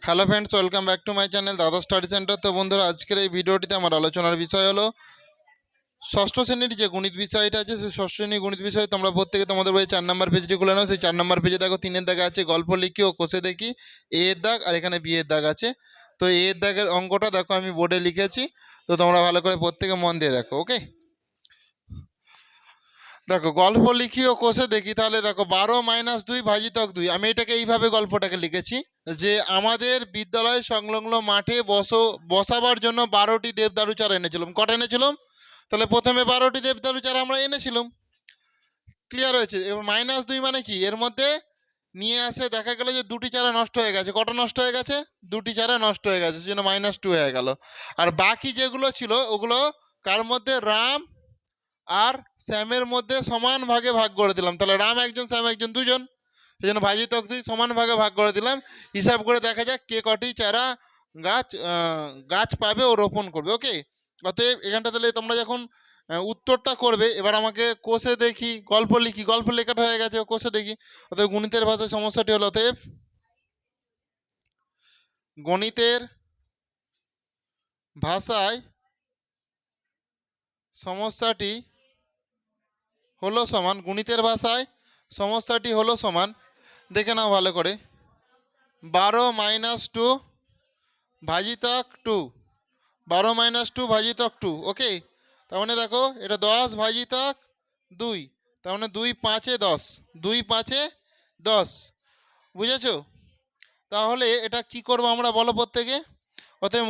Hello friends, welcome back to my channel দাদা study centre. তো বন্ধুরা, আজকের এই ভিডিওটিতে আমার আলোচনার বিষয় হলো ষষ্ঠ শ্রেণীর যে গণিত বিষয়টা আছে, সেই ষষ্ঠ শ্রেণীর গণিত বিষয় তোমরা প্রত্যেকে তোমাদের বই 4 নম্বর পেজটি খুলে নাও। সেই 4 নম্বর পেজে দেখো 3-এর দাগে আছে গল্প লিখি ও কষে দেখি, এ এর দাগ, আর এখানে বি এর দাগ আছে। তো এ এর দাগের অঙ্কটা দেখো আমি বোর্ডে লিখেছি, তো তোমরা ভালো করে প্রত্যেকে মন দিয়ে দেখো। ওকে, দেখো গল্প লিখি ও কষে দেখি। তাহলে দেখো 12 - 2 ভাজিতক 2। আমি এটাকে এইভাবে গল্পটাকে লিখেছি যে আমাদের বিদ্যালয় সংলগ্ন মাঠে বসাবার জন্য 12টি দেবদারু চারা এনেছিলাম। কটা এনেছিলাম? তাহলে প্রথমে 12টি দেবদারু চারা আমরা এনেছিলাম। ক্লিয়ার হয়েছে? এবার -2 মানে কি? এর মধ্যে নিয়ে আসে দেখা গেল যে 2টি চারা নষ্ট হয়ে গেছে। কটা নষ্ট হয়ে গেছে? 2টি চারা নষ্ট হয়ে গেছে, সেজন্য -2 হয়ে গেল। আর বাকি যেগুলো ছিল ওগুলো কার মধ্যে? রাম আর শ্যামের মধ্যে সমান ভাগে ভাগ করে দিলাম। তাহলে রাম একজন, শ্যাম একজন, দুজন, সেই জন্য ভাজিতক 2 সমান ভাগে ভাগ করে দিলাম। হিসাব করে দেখা যাক কে কটি চারা গাছ পাবে ও রোপণ করবে। ওকে, অতএব এখানটা তাহলে তোমরা যখন উত্তরটা করবে, এবার আমাকে কোষে দেখি গল্প লিখি, গল্প লেখাটা হয়ে গেছে, কোষে দেখি। অতএব গণিতের ভাষায় সমস্যাটি হলো, অতএব গণিতের ভাষায় সমস্যাটি হলো সমান, গণিতের ভাষায় সমস্যাটি হলো সমান। দেখে নাও ভালো করে, 12 - 2 ভাজিতক 2, 12 - 2 ভাজিতক 2। ওকে, তার মানে দেখো এটা 10 ভাজিতক 2, তার মানে 2 × 5 = 10, 2 × 5 = 10। বুঝেছো? তাহলে এটা কি করব আমরা, বলো প্রত্যেকে। অতএব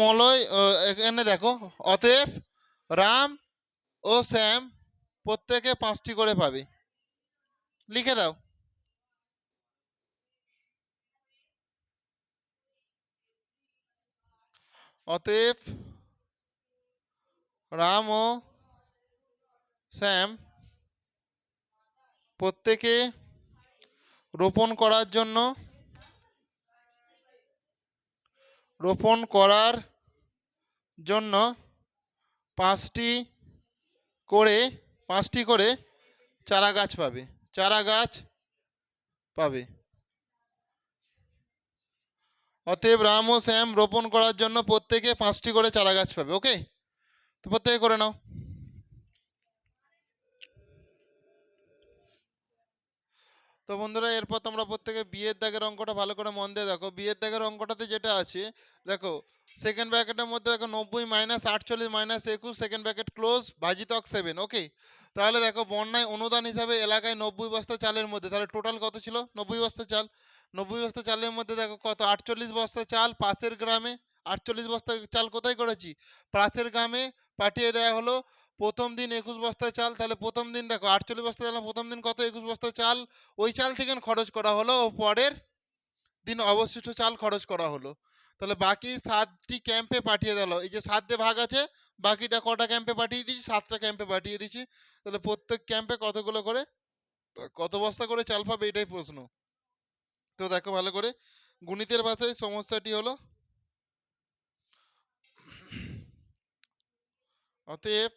এখানে দেখো, অতএব রাম ও শ্যাম প্রত্যেকে 5টি করে পাবে। লিখে দাও। অতএব রাম ও শ্যাম প্রত্যেকে রোপণ করার জন্য 5টি করে চারা গাছ পাবে, চারা গাছ পাবে। অতএব রাম ও শ্যাম রোপণ করার জন্য প্রত্যেকে 5টি করে চারা গাছ পাবে। ওকে, তো প্রত্যেকে করে নাও। তো বন্ধুরা, এরপর তোমরা প্রত্যেকে বিয়ের দাগের অঙ্কটা ভালো করে মন দিয়ে দেখো। বিয়ের দাগের অঙ্কটাতে যেটা আছে দেখো, সেকেন্ড ব্র্যাকেটের মধ্যে দেখো 90 - 48 - 21 সেকেন্ড ব্র্যাকেট ক্লোজ ভাজিতক 7। ওকে, তাহলে দেখো বন্যায় অনুদান হিসাবে এলাকায় 90 বস্তা চালের মধ্যে, তাহলে টোটাল কত ছিল? 90 বস্তা চাল। 90 বস্তা চালের মধ্যে দেখো কত? 48 বস্তা চাল পাশের গ্রামে। 48 বস্তা চাল কোথায় করেছি? পাশের গ্রামে পাঠিয়ে দেওয়া হলো। প্রথম দিন 21 বস্তা চাল, তাহলে প্রথম দিন দেখো 48 বস্তা চাল, প্রথম দিন কত? 21 বস্তা চাল। ওই চাল থেকে খরচ করা হলো ও পরের দিন অবশিষ্ট চাল খরচ করা হলো। তাহলে বাকি 7টি ক্যাম্পে পাঠিয়ে দিল। এই যে 7 দিয়ে ভাগ আছে, বাকিটা কটা ক্যাম্পে পাঠিয়ে দিয়েছি? 7টা ক্যাম্পে পাঠিয়ে দিয়েছি। তাহলে প্রত্যেক ক্যাম্পে কতগুলো করে, কত বস্তা করে চাল পাবে, এটাই প্রশ্ন। তো দেখো ভালো করে, গণিতের ভাষায় সমস্যাটি হলো, অতএব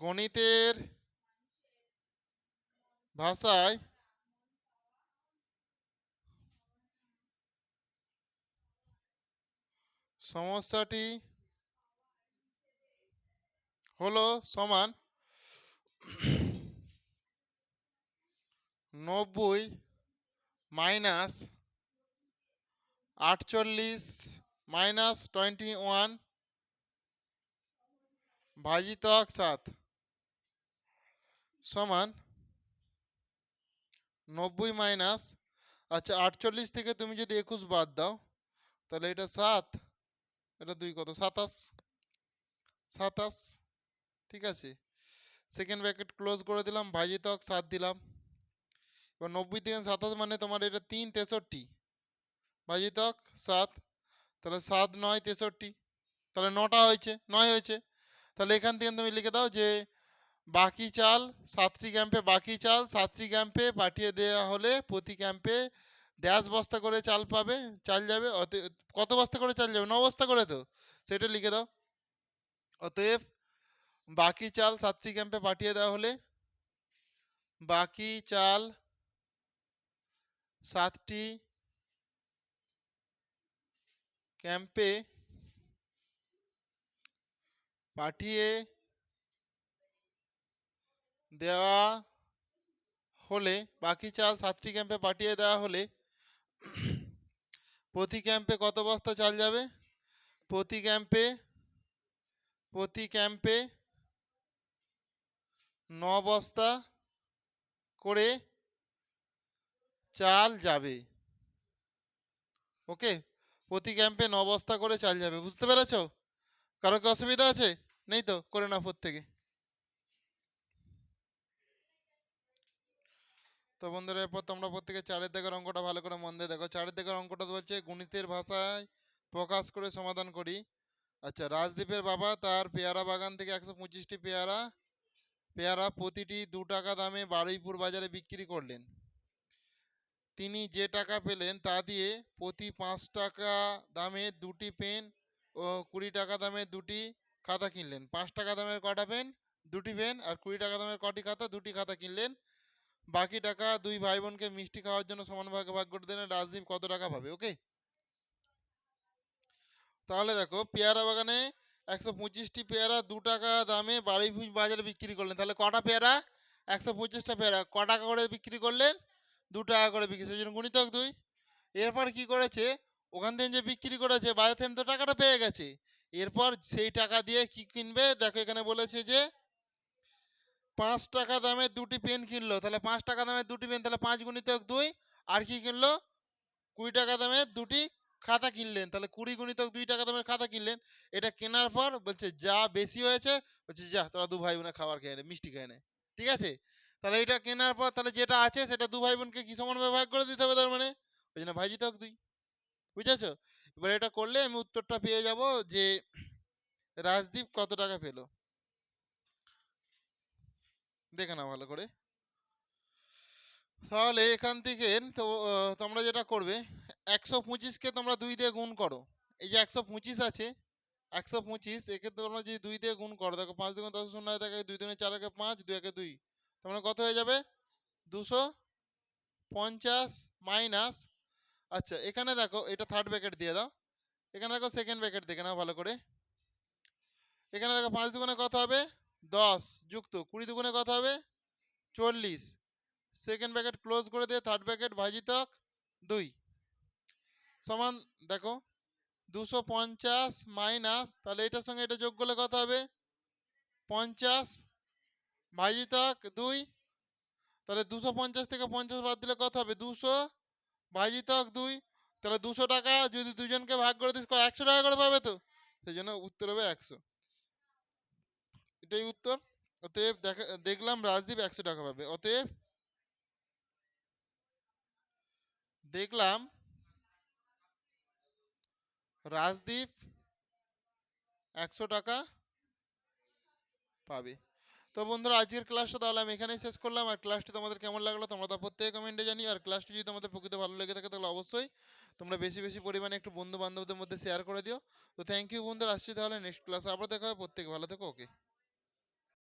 গণিতের ভাষায় সমস্যাটি হলো সমান 90 - 48 - 21 ভাজিতক 7 সমান 90 মাইনাস, আচ্ছা 48 থেকে তুমি যদি 21 বাদ দাও, তাহলে এটা 7, এটা 2 কত? 27, 27। ঠিক আছে, সেকেন্ড ব্র্যাকেট ক্লোজ করে দিলাম, ভাজিতক 7 দিলাম। এবার 90 থেকে 27 মানে তোমার এটা 3 63 ভাজিতক 7। তাহলে 7 - 9 63, তাহলে 9টা হয়েছে, 9 হয়েছে। তাহলে এখান থেকে তুমি লিখে দাও যে বাকি চাল 7টি ক্যাম্পে, বাকি চাল 7টি ক্যাম্পে পাঠিয়ে দেওয়া হলে প্রতি ক্যাম্পে ড্যাশ বস্তা করে চাল পাবে, চাল যাবে। অতএব কত বস্তা করে চাল যাবে? 9 বস্তা করে, তো সেটা লিখে দাও। অতএব বাকি চাল 7টি ক্যাম্পে পাঠিয়ে দেওয়া হলে বাকি চাল 7টি ক্যাম্পে পাঠিয়ে দেওয়া হলে, বাকি চাল 7টি ক্যাম্পে পাঠিয়ে দেওয়া হলে প্রতি ক্যাম্পে কত বস্তা চাল যাবে? প্রতি ক্যাম্পে 9 বস্তা করে চাল যাবে। ওকে, প্রতি ক্যাম্পে 9 বস্তা করে চাল যাবে। বুঝতে পেরেছো? কারো কি অসুবিধা আছে? নেই তো? করে নাও প্রত্যেকে। তো বন্ধুরা, এরপর তোমরা প্রত্যেকে 4 দাগের অঙ্কটা ভালো করে মন দিয়ে দেখো। 4 দাগের অঙ্কটা বলছে গণিতের ভাষায় প্রকাশ করে সমাধান করি। আচ্ছা, রাজদীপের বাবা তার পেয়ারা বাগান থেকে 125টি পেয়ারা প্রতিটি 2 টাকা দামে বারুইপুর বাজারে বিক্রি করলেন। তিনি যে টাকা পেলেন তা দিয়ে প্রতি 5 টাকা দামে 2টি পেন ও 20 টাকা দামে 2টি খাতা কিনলেন। 5 টাকা দামের কটা পেন? 2টি পেন। আর 20 টাকা দামের কটি খাতা? 2টি খাতা কিনলেন। বাকি টাকা দুই ভাই বোনকে মিষ্টি খাওয়ার জন্য সমান ভাগে ভাগ করে দিলেন। রাজদীপ কত টাকা পাবে? ওকে, তাহলে দেখো, পেয়ারা বাগানে 125টি পেয়ারা 2 টাকা দামে বারুইপুর বাজারে বিক্রি করলেন। তাহলে কটা পেয়ারা? 125টা পেয়ারা ক টাকা করে বিক্রি করলেন? 2 টাকা করে বিক্রি, সেই জন্য গুণিতক 2। এরপর কি করেছে? ওখান থেকে যে বিক্রি করেছে বাজার থেকে তো টাকাটা পেয়ে গেছে। এরপর সেই টাকা দিয়ে কি কিনবে? দেখো এখানে বলেছে যে 5 টাকা দামে 2টি পেন কিনলো। তাহলে 5 টাকা দামে 2টি পেন, তাহলে 5 গুণিতক 2। আর কি কিনলো? 20 টাকা দামে 2টি খাতা কিনলেন। তাহলে 20 গুণিতক 2 টাকা দামের খাতা কিনলেন। এটা কেনার পর বলছে যা বেশি হয়েছে, বলছে যা তোরা 2 ভাই বোনে খাবার খেয়ে নে, মিষ্টি খেয়ে নে। ঠিক আছে? তাহলে এটা কেনার পর তাহলে যেটা আছে সেটা 2 ভাই বোনকে কি সমানভাবে ভাগ করে দিতে হবে, তার মানে ওই জন্য ভাজিতক 2। বুঝেছো? এবার এটা করলে আমি উত্তরটা পেয়ে যাব যে রাজদীপ কত টাকা পেল। দেখে নাও ভালো করে। তাহলে এখান থেকে তো তোমরা যেটা করবে, 125কে তোমরা 2 দিয়ে গুণ করো। এই যে 125 আছে, 125 একে তোমরা যদি 2 দিয়ে গুণ করো, দেখো 5 দুগুণ 10, 0 থাকে 2 দুগুণে 4 একে 5, 2 একে 2, তোমরা কত হয়ে যাবে? 250 মাইনাস। আচ্ছা, এখানে দেখো এটা থার্ড ব্র্যাকেট দিয়ে দাও। এখানে দেখো সেকেন্ড ব্র্যাকেট দেখে নাও ভালো করে। এখানে দেখো 5 দুগুণে কত হবে? 10 যুক্ত 20 দুগুণে কত হবে? 40। সেকেন্ড ব্র্যাকেট ক্লোজ করে দিয়ে থার্ড ব্র্যাকেট ভাজিতক 2 সমান, দেখো 250 মাইনাস, তাহলে এটার সঙ্গে এটা যোগ করলে কত হবে? 50 ভাজিতক 2। তাহলে 250 থেকে 50 বাদ দিলে কত হবে? 200 ভাজিতক 2। তাহলে 200 টাকা যদি দুজনকে ভাগ করে দিস 100 টাকা করে পাবে তো, সেই জন্য উত্তর হবে 100। এটাই উত্তর। অতএব দেখলাম রাজদীপ 100 টাকা পাবে। অতএব দেখলাম রাজদীপ 100 টাকা পাবে। তো বন্ধুরা, আজকের ক্লাসটা তাহলে আমি এখানেই শেষ করলাম। আর ক্লাসটি তোমাদের কেমন লাগলো তোমরা তা প্রত্যেকে কমেন্টে জানিও। আর ক্লাসটি যদি তোমাদের প্রকৃত ভালো লেগে থাকে তাহলে অবশ্যই তোমরা বেশি বেশি পরিমাণে একটু বন্ধু বান্ধবদের মধ্যে শেয়ার করে দিও। তো থ্যাংক ইউ বন্ধুরা, আসছি তাহলে নেক্সট ক্লাসে আবার দেখা হবে। প্রত্যেকে ভালো থেকো। ওকে।